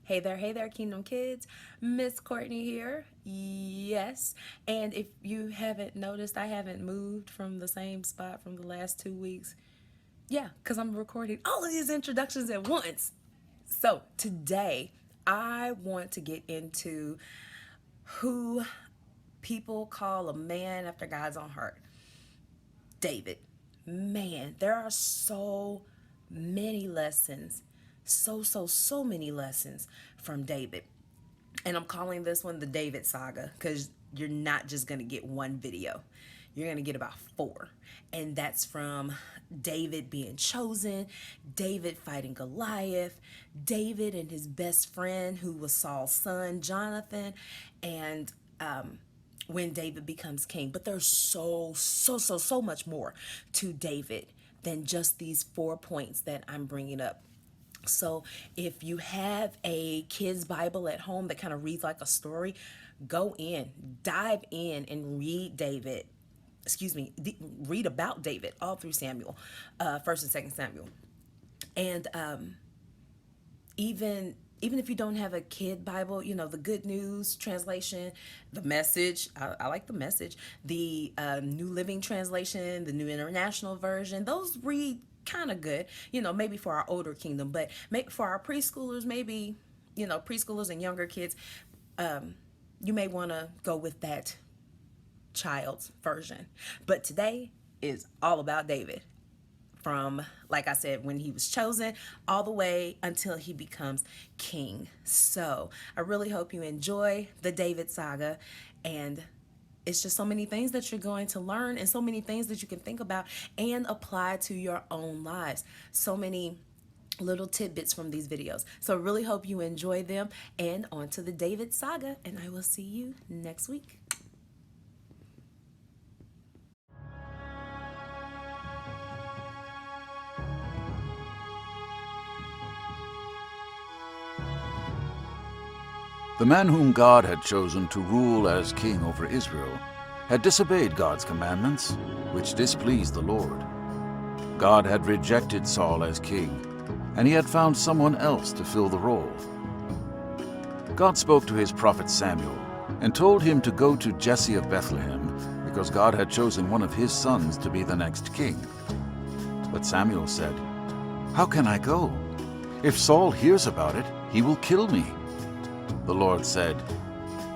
Hey there, Kingdom Kids. Miss Courtney here. Yes. And if you haven't noticed, I haven't moved from the same spot from the last 2 weeks. Yeah, because I'm recording all of these introductions at once. So today, I want to get into who people call a man after God's own heart. David. Man, there are so many lessons, so many lessons from David. And I'm calling this one the David Saga because you're not just going to get one video. You're going to get about four. And that's from David being chosen, David fighting Goliath, David and his best friend, who was Saul's son, Jonathan, and when David becomes king. But there's so much more to David than just these 4 points that I'm bringing up. So if you have a kid's Bible at home that kind of reads like a story, go in, dive in, and read David. Excuse me, read about David all through Samuel, First and Second Samuel, and even if you don't have a kid Bible, the Good News translation, the Message. I like the Message. The New Living Translation, the New International Version. Those read kind of good. Maybe for our older kingdom, but maybe for our preschoolers, maybe preschoolers and younger kids, you may want to go with that child's version. But today is all about David, from, like I said, when he was chosen all the way until he becomes king. So I really hope you enjoy the David Saga. And it's just so many things that you're going to learn, and so many things that you can think about and apply to your own lives. So many little tidbits from these videos. So I really hope you enjoy them. And on to the David Saga. And I will see you next week. The man whom God had chosen to rule as king over Israel had disobeyed God's commandments, which displeased the Lord. God had rejected Saul as king, and he had found someone else to fill the role. God spoke to his prophet Samuel and told him to go to Jesse of Bethlehem, because God had chosen one of his sons to be the next king. But Samuel said, "How can I go? If Saul hears about it, he will kill me." The Lord said,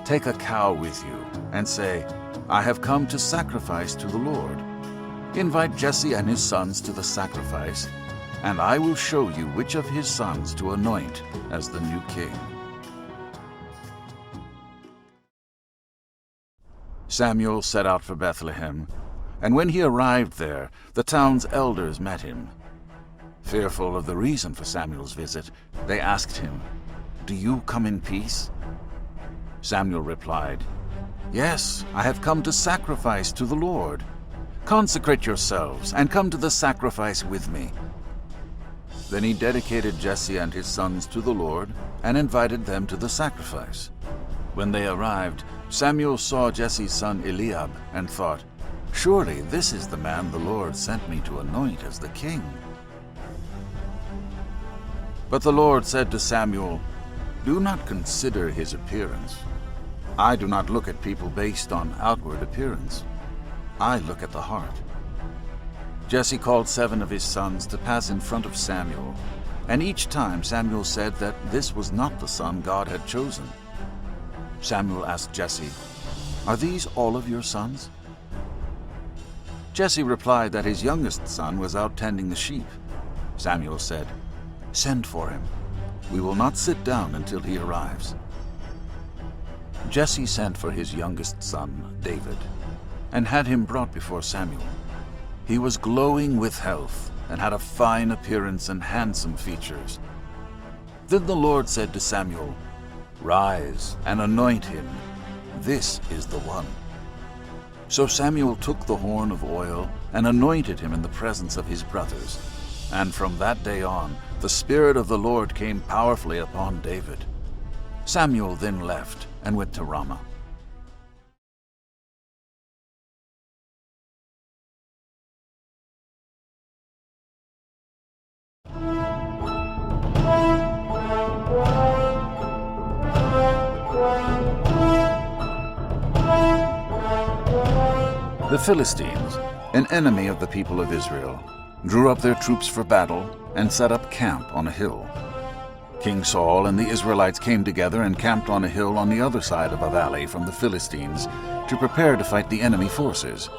"Take a cow with you and say, 'I have come to sacrifice to the Lord.' Invite Jesse and his sons to the sacrifice, and I will show you which of his sons to anoint as the new king." Samuel set out for Bethlehem, and when he arrived there, the town's elders met him. Fearful of the reason for Samuel's visit, they asked him, "Do you come in peace?" Samuel replied, "Yes, I have come to sacrifice to the Lord. Consecrate yourselves and come to the sacrifice with me." Then he dedicated Jesse and his sons to the Lord and invited them to the sacrifice. When they arrived, Samuel saw Jesse's son Eliab and thought, "Surely this is the man the Lord sent me to anoint as the king." But the Lord said to Samuel, "Do not consider his appearance. I do not look at people based on outward appearance. I look at the heart." Jesse called 7 of his sons to pass in front of Samuel, and each time Samuel said that this was not the son God had chosen. Samuel asked Jesse, "Are these all of your sons?" Jesse replied that his youngest son was out tending the sheep. Samuel said, "Send for him. We will not sit down until he arrives." Jesse sent for his youngest son, David, and had him brought before Samuel. He was glowing with health and had a fine appearance and handsome features. Then the Lord said to Samuel, "Rise and anoint him. This is the one." So Samuel took the horn of oil and anointed him in the presence of his brothers. And from that day on, the Spirit of the Lord came powerfully upon David. Samuel then left and went to Ramah. The Philistines, an enemy of the people of Israel, drew up their troops for battle and set up camp on a hill. King Saul and the Israelites came together and camped on a hill on the other side of a valley from the Philistines to prepare to fight the enemy forces.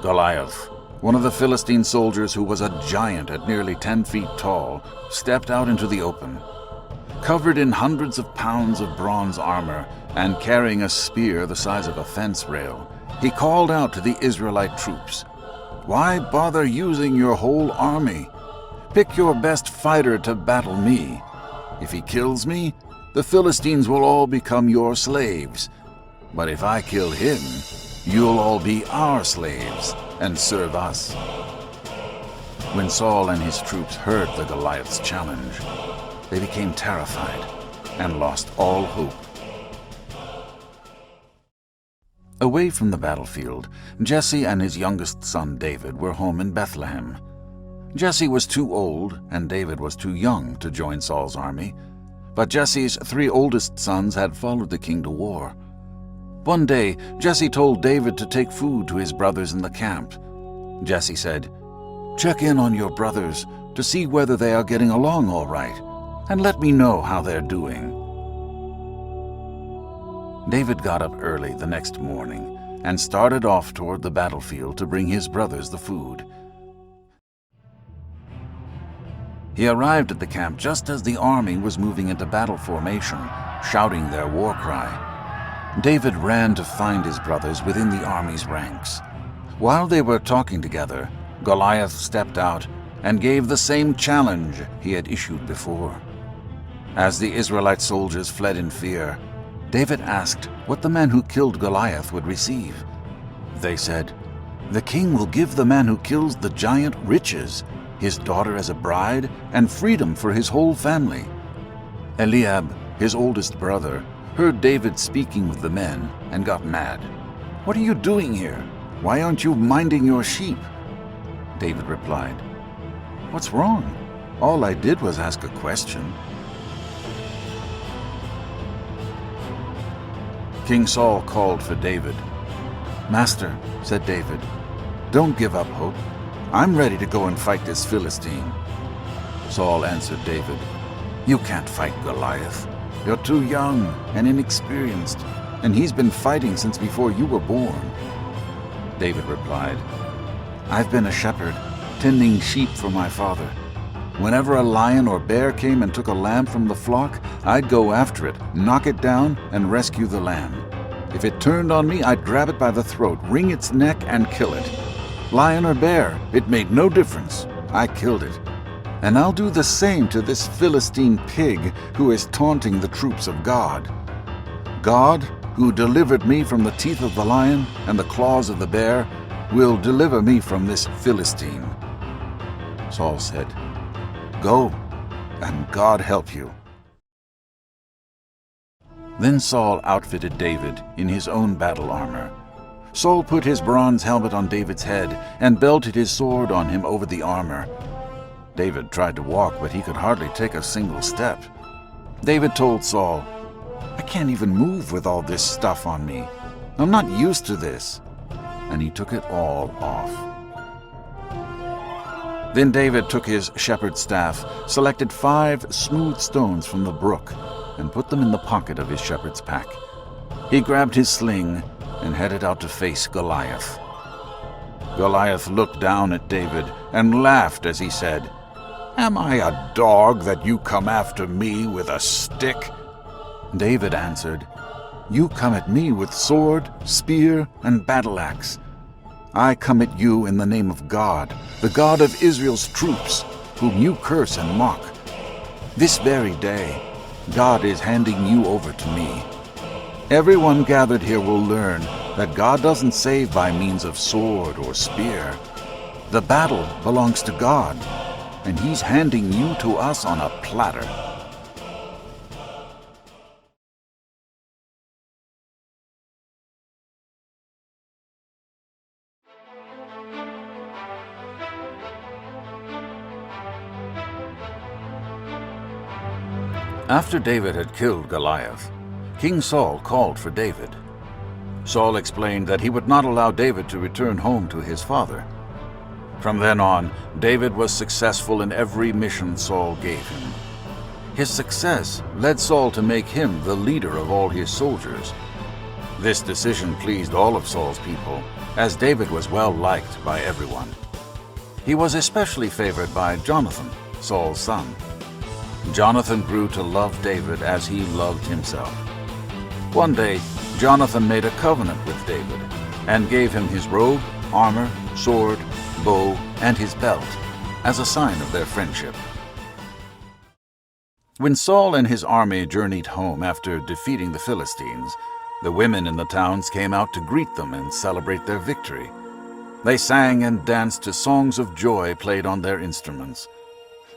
Goliath, one of the Philistine soldiers who was a giant at nearly 10 feet tall, stepped out into the open. Covered in hundreds of pounds of bronze armor and carrying a spear the size of a fence rail, he called out to the Israelite troops, "Why bother using your whole army? Pick your best fighter to battle me. If he kills me, the Philistines will all become your slaves. But if I kill him, you'll all be our slaves and serve us." When Saul and his troops heard the Goliath's challenge, they became terrified and lost all hope. Away from the battlefield, Jesse and his youngest son David were home in Bethlehem. Jesse was too old and David was too young to join Saul's army, but Jesse's 3 oldest sons had followed the king to war. One day, Jesse told David to take food to his brothers in the camp. Jesse said, "Check in on your brothers to see whether they are getting along all right, and let me know how they're doing." David got up early the next morning and started off toward the battlefield to bring his brothers the food. He arrived at the camp just as the army was moving into battle formation, shouting their war cry. David ran to find his brothers within the army's ranks. While they were talking together, Goliath stepped out and gave the same challenge he had issued before. As the Israelite soldiers fled in fear, David asked what the man who killed Goliath would receive. They said, "The king will give the man who kills the giant riches, his daughter as a bride, and freedom for his whole family." Eliab, his oldest brother, heard David speaking with the men and got mad. "What are you doing here? Why aren't you minding your sheep?" David replied, "What's wrong? All I did was ask a question." King Saul called for David. "Master," said David, "don't give up hope. I'm ready to go and fight this Philistine." Saul answered David, "You can't fight Goliath. You're too young and inexperienced, and he's been fighting since before you were born." David replied, "I've been a shepherd, tending sheep for my father. Whenever a lion or bear came and took a lamb from the flock, I'd go after it, knock it down, and rescue the lamb. If it turned on me, I'd grab it by the throat, wring its neck, and kill it. Lion or bear, it made no difference. I killed it. And I'll do the same to this Philistine pig who is taunting the troops of God. God, who delivered me from the teeth of the lion and the claws of the bear, will deliver me from this Philistine." Saul said, "Go, and God help you." Then Saul outfitted David in his own battle armor. Saul put his bronze helmet on David's head and belted his sword on him over the armor. David tried to walk, but he could hardly take a single step. David told Saul, "I can't even move with all this stuff on me. I'm not used to this." And he took it all off. Then David took his shepherd's staff, selected 5 smooth stones from the brook, and put them in the pocket of his shepherd's pack. He grabbed his sling and headed out to face Goliath. Goliath looked down at David and laughed as he said, "Am I a dog that you come after me with a stick?" David answered, "You come at me with sword, spear, and battle axe. I come at you in the name of God, the God of Israel's troops, whom you curse and mock. This very day, God is handing you over to me. Everyone gathered here will learn that God doesn't save by means of sword or spear. The battle belongs to God, and He's handing you to us on a platter." After David had killed Goliath, King Saul called for David. Saul explained that he would not allow David to return home to his father. From then on, David was successful in every mission Saul gave him. His success led Saul to make him the leader of all his soldiers. This decision pleased all of Saul's people, as David was well liked by everyone. He was especially favored by Jonathan, Saul's son. Jonathan grew to love David as he loved himself. One day, Jonathan made a covenant with David and gave him his robe, armor, sword, bow, and his belt as a sign of their friendship. When Saul and his army journeyed home after defeating the Philistines, the women in the towns came out to greet them and celebrate their victory. They sang and danced to songs of joy played on their instruments.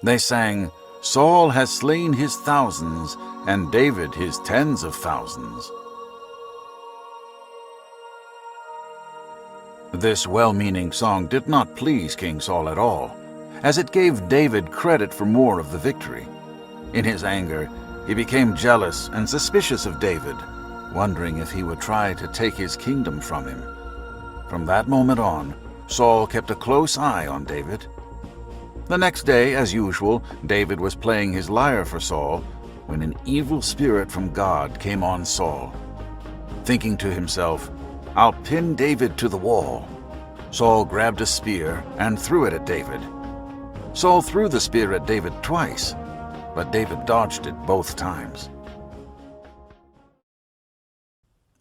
They sang, "Saul has slain his thousands, and David his tens of thousands." This well-meaning song did not please King Saul at all, as it gave David credit for more of the victory. In his anger, he became jealous and suspicious of David, wondering if he would try to take his kingdom from him. From that moment on, Saul kept a close eye on David. The next day, as usual, David was playing his lyre for Saul when an evil spirit from God came on Saul. Thinking to himself, "I'll pin David to the wall," Saul grabbed a spear and threw it at David. Saul threw the spear at David twice, but David dodged it both times.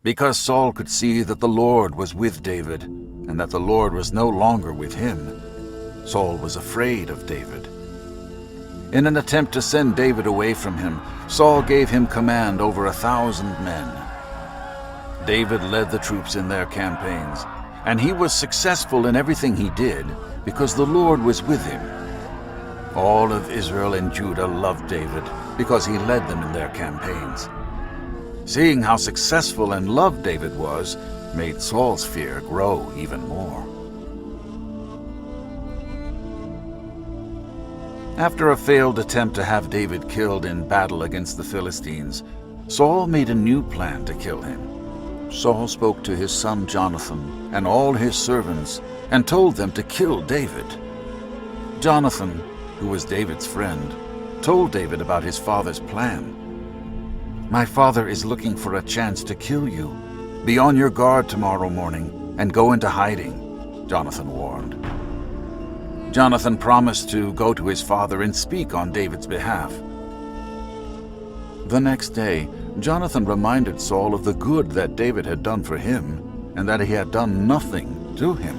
Because Saul could see that the Lord was with David and that the Lord was no longer with him, Saul was afraid of David. In an attempt to send David away from him, Saul gave him command over 1,000 men. David led the troops in their campaigns, and he was successful in everything he did because the Lord was with him. All of Israel and Judah loved David because he led them in their campaigns. Seeing how successful and loved David was made Saul's fear grow even more. After a failed attempt to have David killed in battle against the Philistines, Saul made a new plan to kill him. Saul spoke to his son Jonathan and all his servants and told them to kill David. Jonathan, who was David's friend, told David about his father's plan. "My father is looking for a chance to kill you. Be on your guard tomorrow morning and go into hiding," Jonathan warned. Jonathan promised to go to his father and speak on David's behalf. The next day, Jonathan reminded Saul of the good that David had done for him and that he had done nothing to him.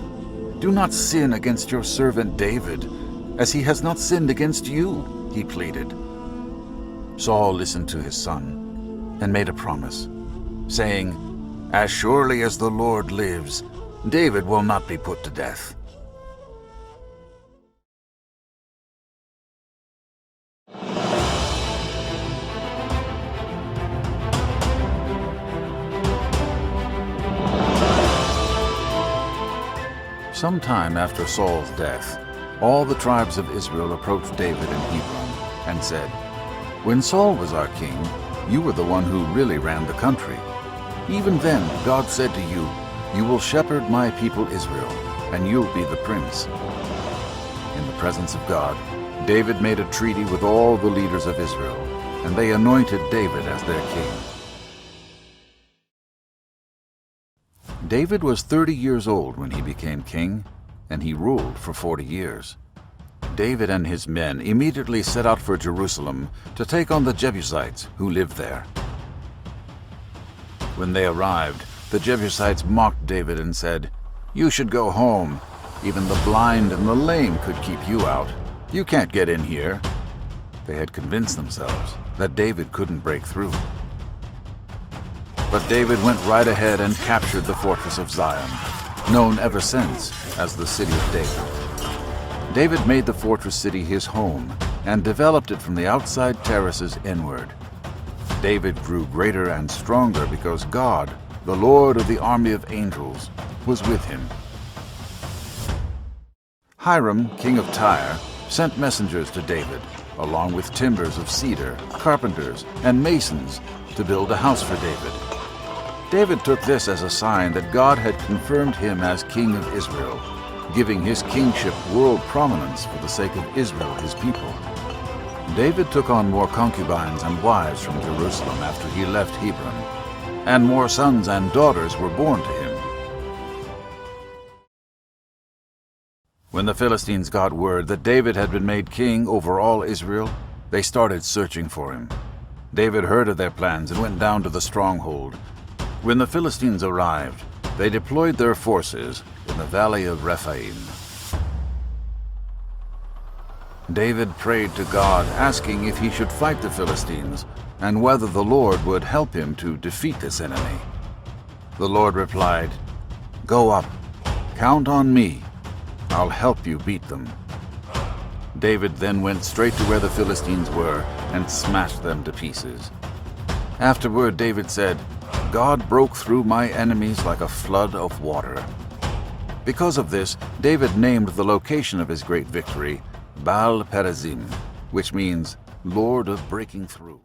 "Do not sin against your servant David, as he has not sinned against you," he pleaded. Saul listened to his son and made a promise, saying, "As surely as the Lord lives, David will not be put to death." Sometime after Saul's death, all the tribes of Israel approached David in Hebron and said, "When Saul was our king, you were the one who really ran the country. Even then, God said to you, 'You will shepherd my people Israel, and you'll be the prince.'" In the presence of God, David made a treaty with all the leaders of Israel, and they anointed David as their king. David was 30 years old when he became king, and he ruled for 40 years. David and his men immediately set out for Jerusalem to take on the Jebusites who lived there. When they arrived, the Jebusites mocked David and said, "You should go home. Even the blind and the lame could keep you out. You can't get in here." They had convinced themselves that David couldn't break through. But David went right ahead and captured the fortress of Zion, known ever since as the City of David. David made the fortress city his home and developed it from the outside terraces inward. David grew greater and stronger because God, the Lord of the army of angels, was with him. Hiram, king of Tyre, sent messengers to David, along with timbers of cedar, carpenters, and masons, to build a house for David. David took this as a sign that God had confirmed him as king of Israel, giving his kingship world prominence for the sake of Israel, his people. David took on more concubines and wives from Jerusalem after he left Hebron, and more sons and daughters were born to him. When the Philistines got word that David had been made king over all Israel, they started searching for him. David heard of their plans and went down to the stronghold. When the Philistines arrived, they deployed their forces in the valley of Rephaim. David prayed to God, asking if he should fight the Philistines and whether the Lord would help him to defeat this enemy. The Lord replied, "Go up, count on me. I'll help you beat them." David then went straight to where the Philistines were and smashed them to pieces. Afterward, David said, "God broke through my enemies like a flood of water." Because of this, David named the location of his great victory Baal Perazim, which means Lord of Breaking Through.